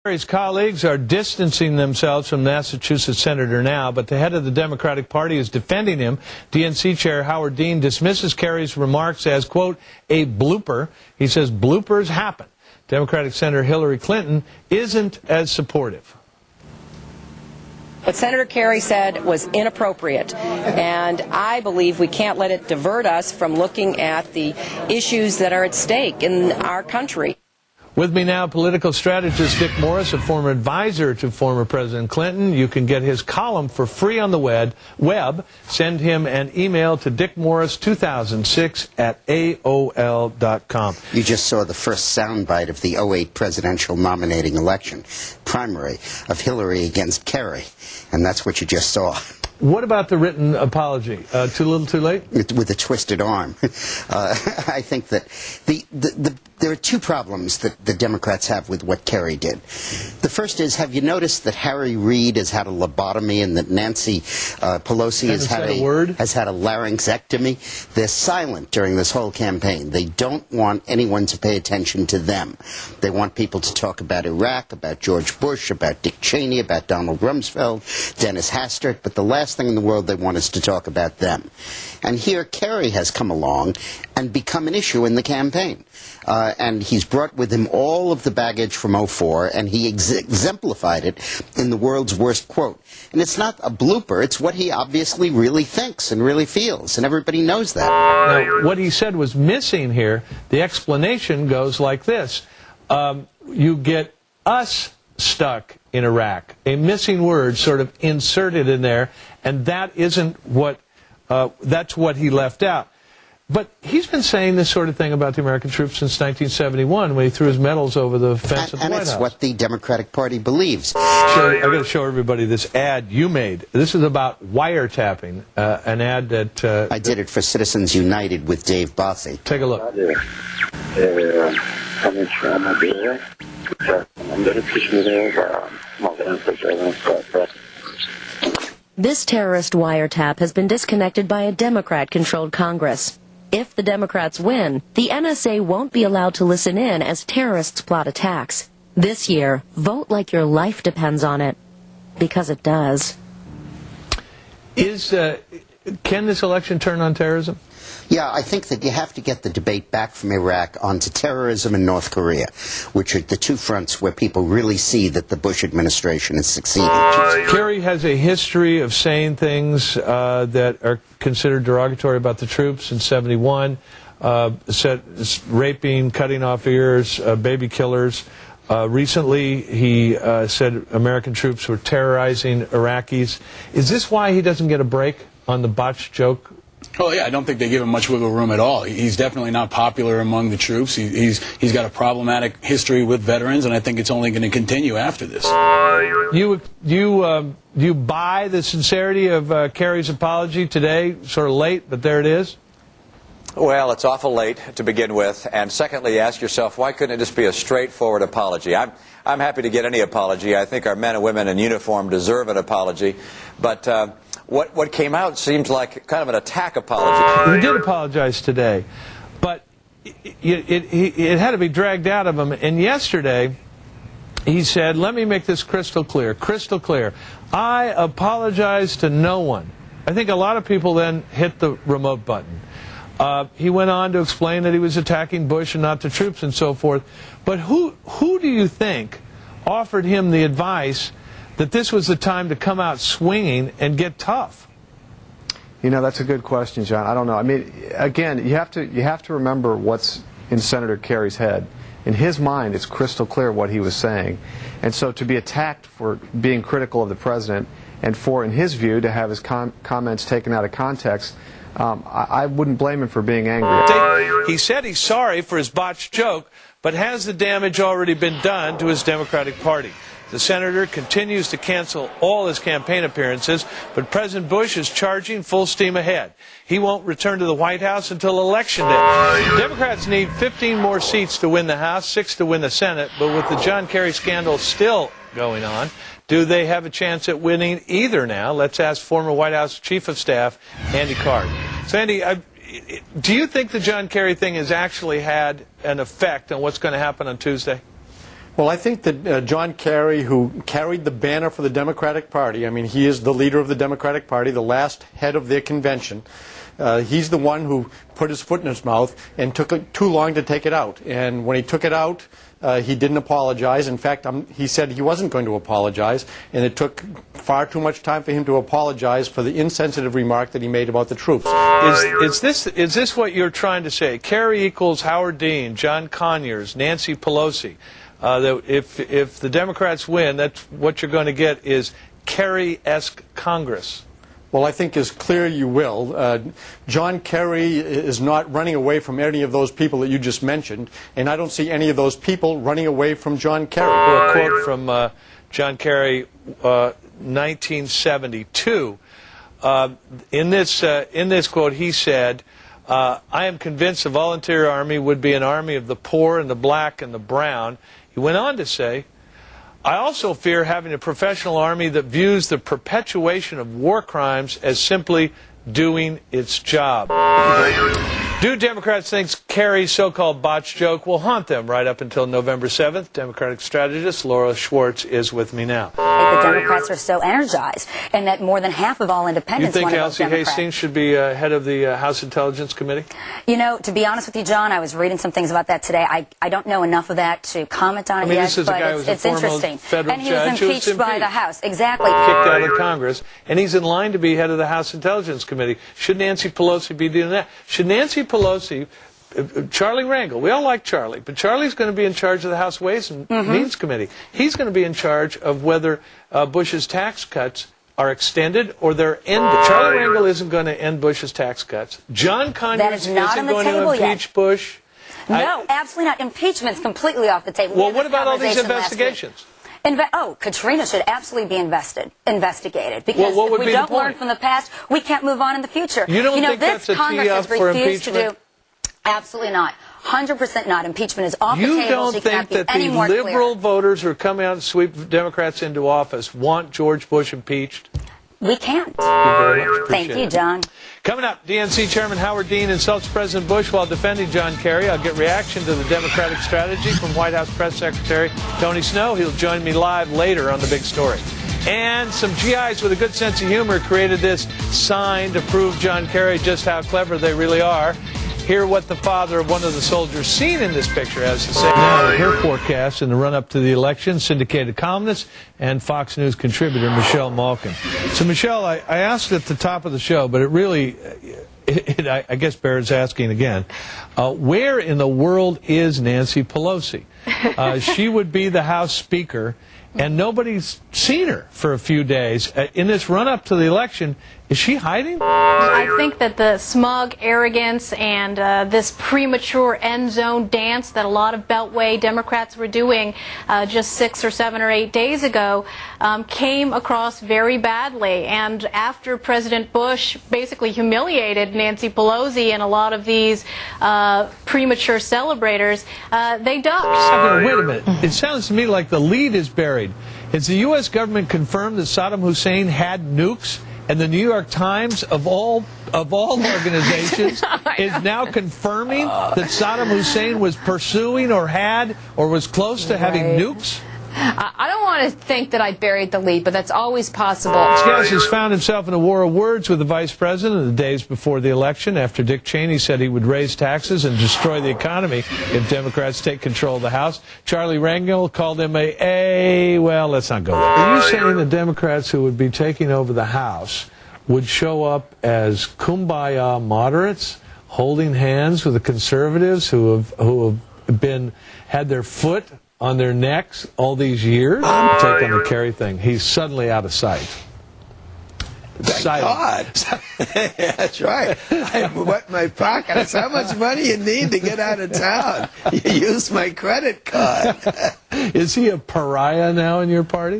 Kerry's colleagues are distancing themselves from Massachusetts Senator now, but the head of the Democratic Party is defending him. DNC Chair Howard Dean dismisses Kerry's remarks as, quote, a blooper. He says bloopers happen. Democratic Senator Hillary Clinton isn't as supportive. What Senator Kerry said was inappropriate, and I believe we can't let it divert us from looking at the issues that are at stake in our country. With me now, political strategist Dick Morris, a former advisor to former President Clinton. You can get his column for free on the web. Send him an email to dickmorris2006@aol.com. You just saw the first soundbite of the 2008 presidential nominating election primary of Hillary against Kerry, and that's what you just saw. What about the written apology? Too little, too late? With a twisted arm. I think that there are two problems that the Democrats have with what Kerry did. The first is, have you noticed that Harry Reid has had a lobotomy and that Nancy Pelosi has had a laryngectomy? They're silent during this whole campaign. They don't want anyone to pay attention to them. They want people to talk about Iraq, about George Bush, about Dick Cheney, about Donald Rumsfeld, Dennis Hastert, but the last thing in the world they want us to talk about them. And here Kerry has come along and become an issue in the campaign. And he's brought with him all of the baggage from '04, and he exemplified it in the world's worst quote. And it's not a blooper, it's what he obviously really thinks and really feels, and everybody knows that. Now, what he said was missing here. The explanation goes like this. You get us stuck in Iraq. A missing word sort of inserted in there, and that isn't what, that's what he left out. But he's been saying this sort of thing about the American troops since 1971 when he threw his medals over the fence of the White House. And it's what the Democratic Party believes. I've got to show everybody this ad you made. This is about wiretapping, an ad that... I did it for Citizens United with Dave Bossy. Take a look. This terrorist wiretap has been disconnected by a Democrat-controlled Congress. If the Democrats win, the NSA won't be allowed to listen in as terrorists plot attacks. This year, vote like your life depends on it, because it does. Can this election turn on terrorism? Yeah, I think that you have to get the debate back from Iraq onto terrorism and North Korea, which are the two fronts where people really see that the Bush administration is succeeding. Kerry has a history of saying things that are considered derogatory about the troops in '71, raping, cutting off ears, baby killers. Recently, he said American troops were terrorizing Iraqis. Is this why he doesn't get a break on the botched joke? Oh, yeah, I don't think they give him much wiggle room at all. He's definitely not popular among the troops. He's got a problematic history with veterans, and I think it's only going to continue after this. Do you buy the sincerity of Kerry's apology today? Sort of late, but there it is. Well, it's awful late to begin with, and secondly, ask yourself, why couldn't it just be a straightforward apology? I'm happy to get any apology. I think our men and women in uniform deserve an apology, but what came out seems like kind of an attack apology. He did apologize today, but it had to be dragged out of him, and yesterday he said, let me make this crystal clear, crystal clear. I apologize to no one. I think a lot of people then hit the remote button. He went on to explain that he was attacking Bush and not the troops and so forth. But who do you think offered him the advice that this was the time to come out swinging and get tough? You know, that's a good question, John. I don't know. I mean, again, you have to remember what's in Senator Kerry's head. In his mind, it's crystal clear what he was saying. And so to be attacked for being critical of the president and for, in his view, to have his comments taken out of context, I wouldn't blame him for being angry. He said he's sorry for his botched joke, but has the damage already been done to his Democratic Party? The senator continues to cancel all his campaign appearances, but President Bush is charging full steam ahead. He won't return to the White House until Election Day. Democrats need 15 more seats to win the House, 6 to win the Senate, but with the John Kerry scandal still going on, do they have a chance at winning either now? Let's ask former White House Chief of Staff Andy Card. So, Andy, do you think the John Kerry thing has actually had an effect on what's going to happen on Tuesday? Well, I think that John Kerry, who carried the banner for the Democratic Party, I mean, he is the leader of the Democratic Party, the last head of their convention. He's the one who put his foot in his mouth and took it too long to take it out. And when he took it out, he didn't apologize. In fact, he said he wasn't going to apologize, and it took far too much time for him to apologize for the insensitive remark that he made about the troops. Is this what you're trying to say? Kerry equals Howard Dean, John Conyers, Nancy Pelosi. That if the Democrats win, that's what you're going to get is Kerry-esque Congress. Well, I think it's clear you will. John Kerry is not running away from any of those people that you just mentioned, and I don't see any of those people running away from John Kerry. Well, a quote from John Kerry, 1972. In this quote, he said, "I am convinced the volunteer army would be an army of the poor and the black and the brown." He went on to say, "I also fear having a professional army that views the perpetuation of war crimes as simply doing its job." Do Democrats think Kerry's so-called botch joke will haunt them right up until November 7th? Democratic strategist Laura Schwartz is with me now. The Democrats are so energized, and that more than half of all independents want to vote Democrat. You think Elsie Hastings should be head of the House Intelligence Committee? You know, to be honest with you, John, I was reading some things about that today. I don't know enough of that to comment on it yet, this is a guy who's a former interesting. federal and he was judge impeached by the House. Exactly. Kicked out of Congress, and he's in line to be head of the House Intelligence Committee. Should Nancy Pelosi be doing that? Should Nancy Pelosi... Charlie Rangel, we all like Charlie, but Charlie's going to be in charge of the House Ways and Means Committee. He's going to be in charge of whether Bush's tax cuts are extended or they're ended. Charlie Rangel isn't going to end Bush's tax cuts. John Conyers isn't going to impeach Bush. No, absolutely not. Impeachment's completely off the table. Well, what about all these investigations? Katrina should absolutely be investigated. Because if we don't learn from the past, we can't move on in the future. You don't think this that's a Congress has tee-up for refused to do. impeachment? Absolutely not. 100% not. Impeachment is off the table. You don't think that the liberal voters who are coming out and sweep Democrats into office want George Bush impeached? We can't. Thank you, John. Coming up, DNC Chairman Howard Dean insults President Bush while defending John Kerry. I'll get reaction to the Democratic strategy from White House Press Secretary Tony Snow. He'll join me live later on The Big Story. And some GIs with a good sense of humor created this sign to prove John Kerry just how clever they really are. Hear what the father of one of the soldiers seen in this picture has to say. Now, her forecast in the run-up to the election, syndicated columnist and Fox News contributor Michelle Malkin. So, Michelle, I asked at the top of the show, but it really, I guess bears asking again, where in the world is Nancy Pelosi? She would be the House Speaker, and nobody's seen her for a few days. In this run-up to the election, is she hiding? I think that the smug arrogance and this premature end zone dance that a lot of Beltway Democrats were doing just 6 or 7 or 8 days ago came across very badly. And after President Bush basically humiliated Nancy Pelosi and a lot of these premature celebrators, they ducked. Wait a minute. It sounds to me like the lead is buried. Has the U.S. government confirmed that Saddam Hussein had nukes? And the New York Times, of all organizations, is now confirming that Saddam Hussein was pursuing or had or was close to having nukes? I don't want to think that I buried the lead, but that's always possible. Scott has found himself in a war of words with the vice president in the days before the election after Dick Cheney said he would raise taxes and destroy the economy if Democrats take control of the House. Charlie Rangel called him well, let's not go there. Are you saying the Democrats who would be taking over the House would show up as kumbaya moderates, holding hands with the conservatives who have had their foot on their necks all these years? Take on the Kerry thing. He's suddenly out of sight. Thank God. That's right. I wet my pockets. How much money you need to get out of town? You use my credit card. Is he a pariah now in your party?